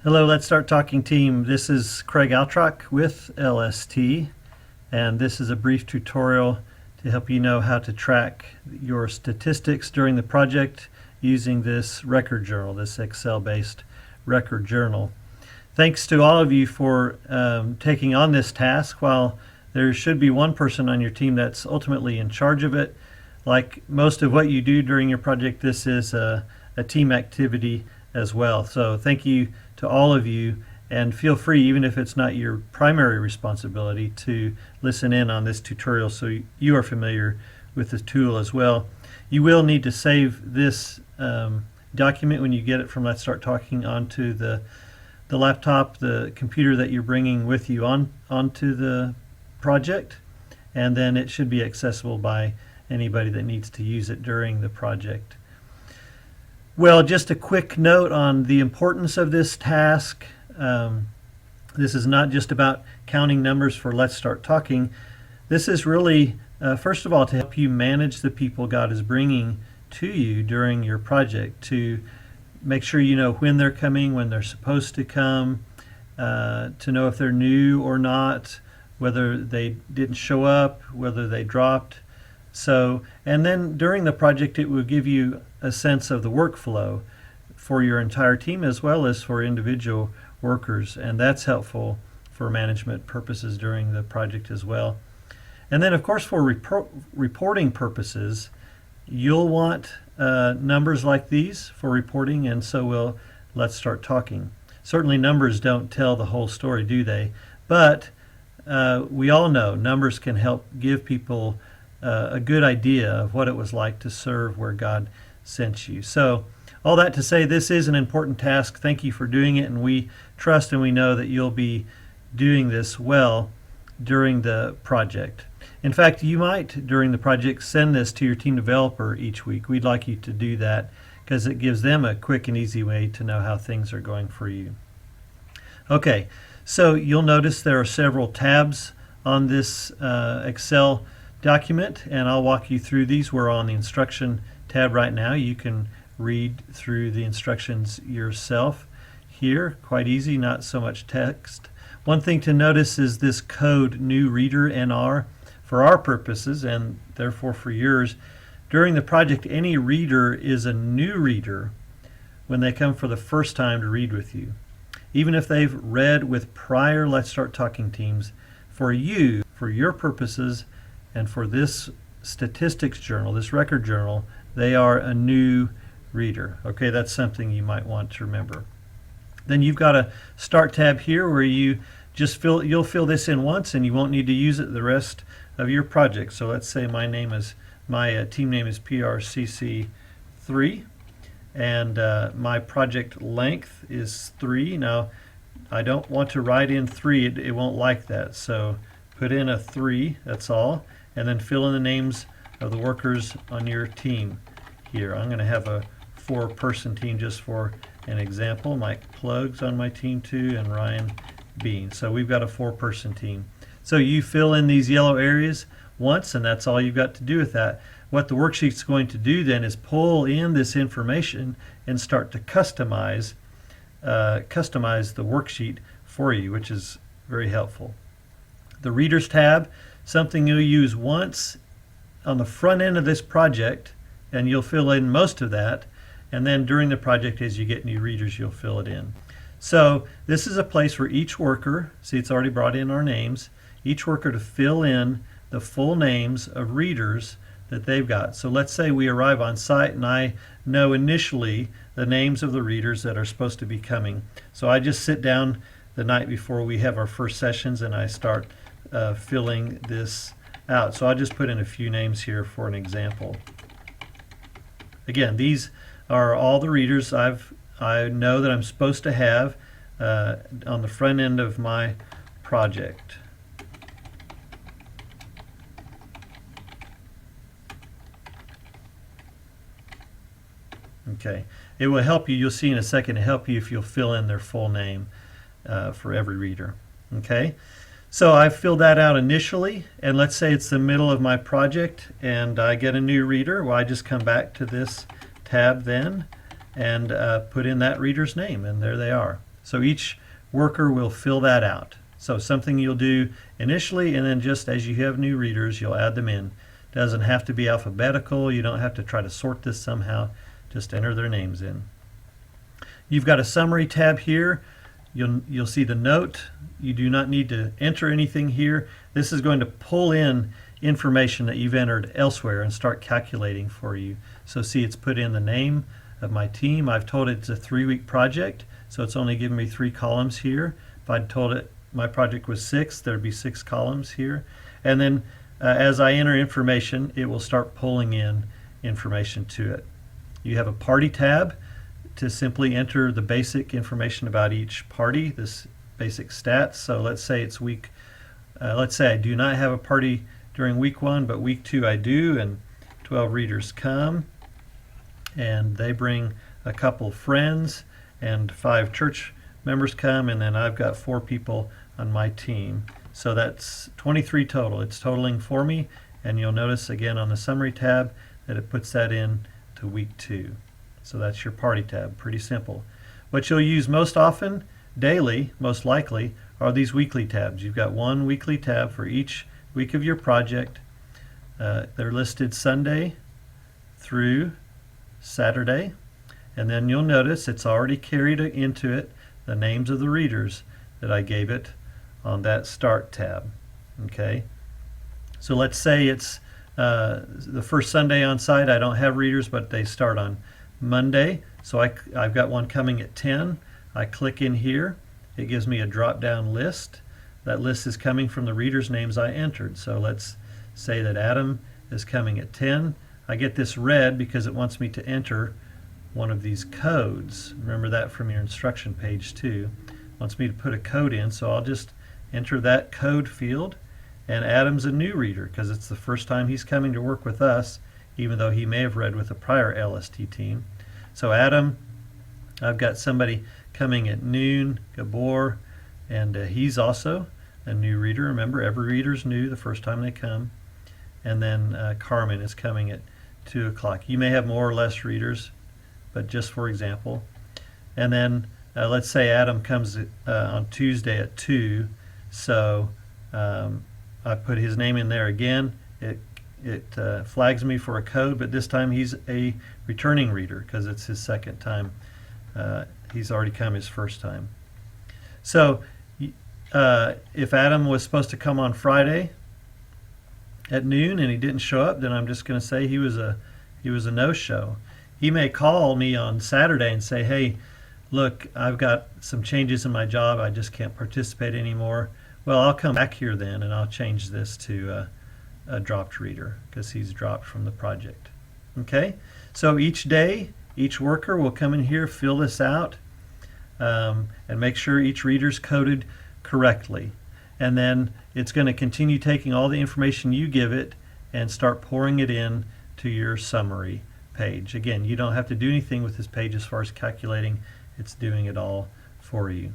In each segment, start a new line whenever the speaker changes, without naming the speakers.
Hello, Let's Start Talking team. This is Craig Altrock with LST, and this is a brief tutorial to help you know how to track your statistics during the project using this record journal, this Excel-based record journal. Thanks to all of you for taking on this task. While there should be one person on your team that's ultimately in charge of it, like most of what you do during your project, this is a team activity as well. So thank you to all of you, and feel free, even if it's not your primary responsibility, to listen in on this tutorial so you are familiar with the tool as well. You will need to save this document when you get it from Let's Start Talking onto the laptop, the computer that you're bringing with you onto the project, and then it should be accessible by anybody that needs to use it during the project. Well, just a quick note on the importance of this task. This is not just about counting numbers for Let's Start Talking. This is really, first of all, to help you manage the people God is bringing to you during your project, to make sure you know when they're coming, when they're supposed to come, to know if they're new or not, whether they didn't show up, whether they dropped. So, and then during the project, it will give you a sense of the workflow for your entire team as well as for individual workers, and that's helpful for management purposes during the project as well. And then, of course, for reporting purposes, you'll want numbers like these for reporting, and so will Let's Start Talking. Certainly numbers don't tell the whole story, do they? But we all know numbers can help give people a good idea of what it was like to serve where God sent you. So all that to say, this is an important task. Thank you for doing it, and we trust and we know that you'll be doing this well during the project. In fact, you might, during the project, send this to your team developer each week. We'd like you to do that because it gives them a quick and easy way to know how things are going for you. Okay, so you'll notice there are several tabs on this Excel document, and I'll walk you through these. We're on the instruction tab right now. You can read through the instructions yourself here. Quite easy, not so much text. One thing to notice is this code new reader NR. For our purposes, and therefore for yours, during the project, any reader is a new reader when they come for the first time to read with you. Even if they've read with prior Let's Start Talking teams, for you, for your purposes, and for this statistics journal, this record journal, they are a new reader. Okay, that's something you might want to remember. Then you've got a Start tab here where you just you'll fill this in once and you won't need to use it the rest of your project. So let's say my team name is PRCC3, and my project length is 3. Now, I don't want to write in 3, it won't like that. So put in a 3, that's all, and then fill in the names of the workers on your team here. I'm going to have a 4-person team just for an example. Mike Plug's on my team too, and Ryan Bean. So we've got a 4-person team. So you fill in these yellow areas once, and that's all you've got to do with that. What the worksheet's going to do then is pull in this information and start to customize the worksheet for you, which is very helpful. The Readers tab, something you'll use once on the front end of this project, and you'll fill in most of that, and then during the project, as you get new readers, you'll fill it in. So this is a place for each worker, see it's already brought in our names, each worker to fill in the full names of readers that they've got. So let's say we arrive on site and I know initially the names of the readers that are supposed to be coming. So I just sit down the night before we have our first sessions and I start filling this out. So I'll just put in a few names here for an example. Again, these are all the readers I know that I'm supposed to have on the front end of my project. Okay, it will help you, you'll see in a second, help you if you'll fill in their full name for every reader. Okay, so I've filled that out initially, and let's say it's the middle of my project and I get a new reader. Well, I just come back to this tab then and put in that reader's name, and there they are. So each worker will fill that out. So something you'll do initially, and then just as you have new readers, you'll add them in. Doesn't have to be alphabetical. You don't have to try to sort this somehow. Just enter their names in. You've got a summary tab here. You'll see the note. You do not need to enter anything here. This is going to pull in information that you've entered elsewhere and start calculating for you. So see, it's put in the name of my team. I've told it it's a 3-week project, so it's only given me 3 columns here. If I'd told it my project was 6, there'd be 6 columns here. And then as I enter information, it will start pulling in information to it. You have a party tab to simply enter the basic information about each party, this basic stats. So let's say it's let's say I do not have a party during week 1, but week 2 I do, and 12 readers come, and they bring a couple friends, and 5 church members come, and then I've got 4 people on my team. So that's 23 total. It's totaling for me, and you'll notice again on the summary tab that it puts that in to week 2. So that's your party tab. Pretty simple. What you'll use most often, daily, most likely, are these weekly tabs. You've got one weekly tab for each week of your project. They're listed Sunday through Saturday, and then you'll notice it's already carried into it the names of the readers that I gave it on that Start tab. Okay, so let's say it's the first Sunday on site. I don't have readers, but they start on Monday, so I've got one coming at 10. I click in here. It gives me a drop-down list. That list is coming from the readers' names I entered. So let's say that Adam is coming at 10. I get this red because it wants me to enter one of these codes. Remember that from your instruction page too. It wants me to put a code in, so I'll just enter that code field. And Adam's a new reader because it's the first time he's coming to work with us, even though he may have read with a prior LST team. So Adam, I've got somebody coming at noon, Gabor, and he's also a new reader. Remember, every reader's new the first time they come. And then Carmen is coming at 2 o'clock. You may have more or less readers, but just for example. And then let's say Adam comes on Tuesday at 2, so I put his name in there again. It flags me for a code, but this time he's a returning reader because it's his second time. He's already come his first time. So if Adam was supposed to come on Friday at noon and he didn't show up, then I'm just going to say he was a no-show. He may call me on Saturday and say, hey, look, I've got some changes in my job. I just can't participate anymore. Well, I'll come back here then and I'll change this to a dropped reader because he's dropped from the project. Okay, so each day, each worker will come in here, fill this out, and make sure each reader's coded correctly. And then it's going to continue taking all the information you give it and start pouring it in to your summary page. Again, you don't have to do anything with this page as far as calculating. It's doing it all for you.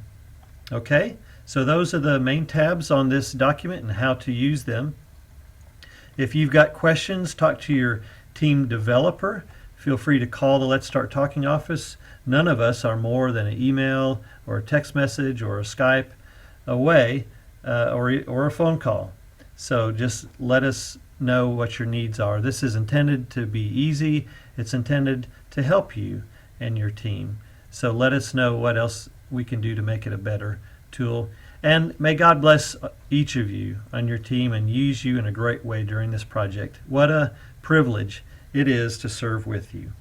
Okay, so those are the main tabs on this document and how to use them. If you've got questions, talk to your team developer. Feel free to call the Let's Start Talking office. None of us are more than an email or a text message or a Skype away or a phone call. So just let us know what your needs are. This is intended to be easy. It's intended to help you and your team. So let us know what else we can do to make it a better tool. And may God bless each of you on your team and use you in a great way during this project. What a privilege it is to serve with you.